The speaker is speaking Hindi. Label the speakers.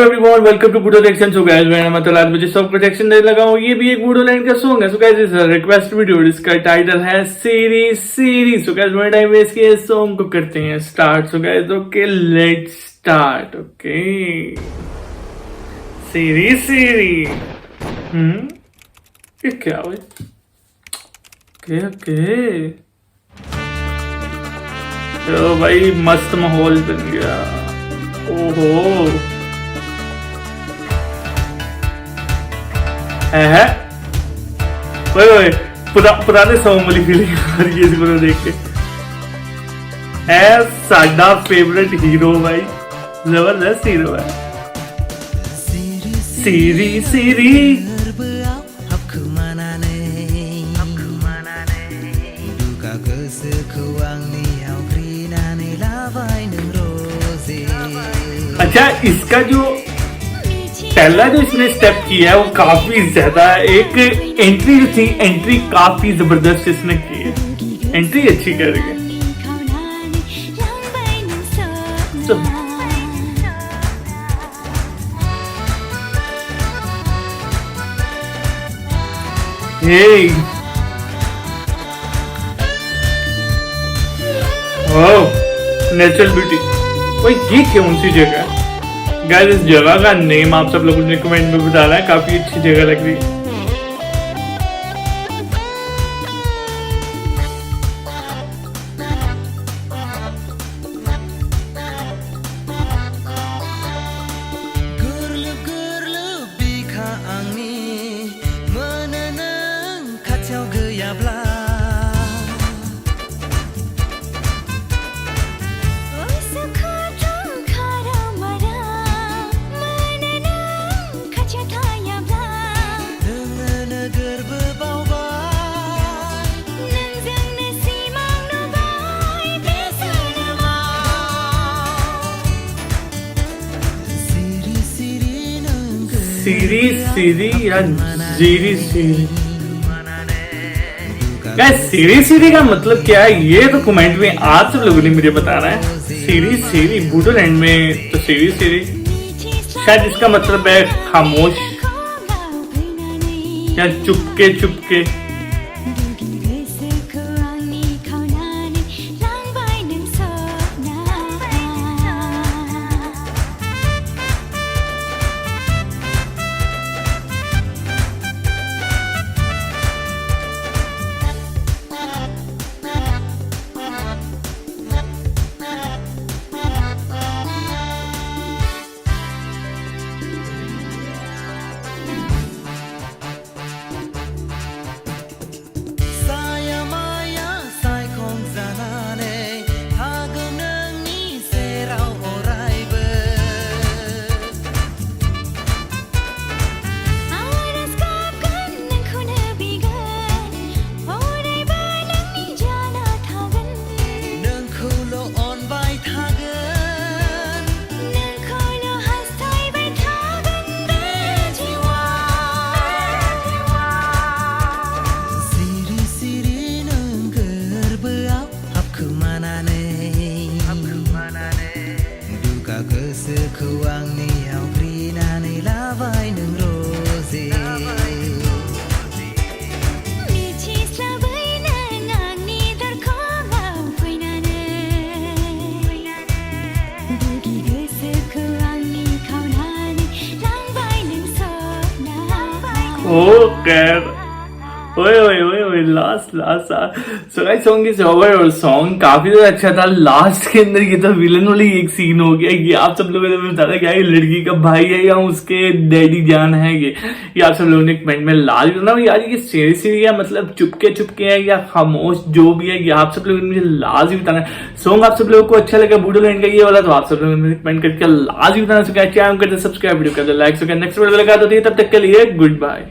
Speaker 1: एवरीवन वेलकम टू बूडो रिएक्शन। सो गाइस मैं मतलब आज मुझे सब प्रोटेक्शन नहीं लगा हूं। ये भी एक बूडो लैंड का सॉन्ग है। सो गाइस इस रिक्वेस्ट वीडियो, इसका टाइटल है सीरी। सो गाइस मैं टाइम वेस्ट किए सॉन्ग को करते हैं start. So guys okay let's start. Okay Siri ये क्या हुआ? ओके तो भाई मस्त माहौल बन गया। ओहो है ओए पुराने सॉन्ग वाली फीलिंग आ रही है इसको देख के। है साडा फेवरेट हीरो भाई, जबरदस्त हीरो है। सीरी अच्छा इसका जो पहला जो इसने स्टेप किया है वो काफी ज्यादा, एक एंट्री जो थी एंट्री काफी जबरदस्त इसने की है। एंट्री अच्छी कर रही है। Natural beauty. भाई ये कौन सी जगह है? गाइस इस जगह का नेम आप सब लोगों ने कमेंट में बताना है। काफी अच्छी जगह लग रही है। सीरी या जीरी सीरी का मतलब क्या है ये तो कमेंट में आप सब लोगों ने मुझे बताना है। सीरी बूडोलैंड में तो सीरी शायद इसका मतलब है खामोश या चुपके। ओए last so guys song is over. और सॉन्ग काफी ज्यादा अच्छा था। लास्ट के अंदर ये तो विलन वाली एक सीन हो गया। ये आप सब लोगों ने बताया क्या ये लड़की का भाई है या उसके डैडी जान है? ये आप सब लोगों ने कमेंट में लाल करना यार। ये सीरी है मतलब चुपके है या खामोश जो भी है, ये आप सब लोगों ने मुझे लाजमी बताना है। सॉन्ग आप सब लोगों को अच्छा लगा बूडोलैंड का ये वाला तो आप सब लोगों ने कमेंट करके लाजमी बताना। सब्सक्राइब करते लाइक करते नेक्स्ट वीडियो लगा दो। तब तक के लिए गुड बाय।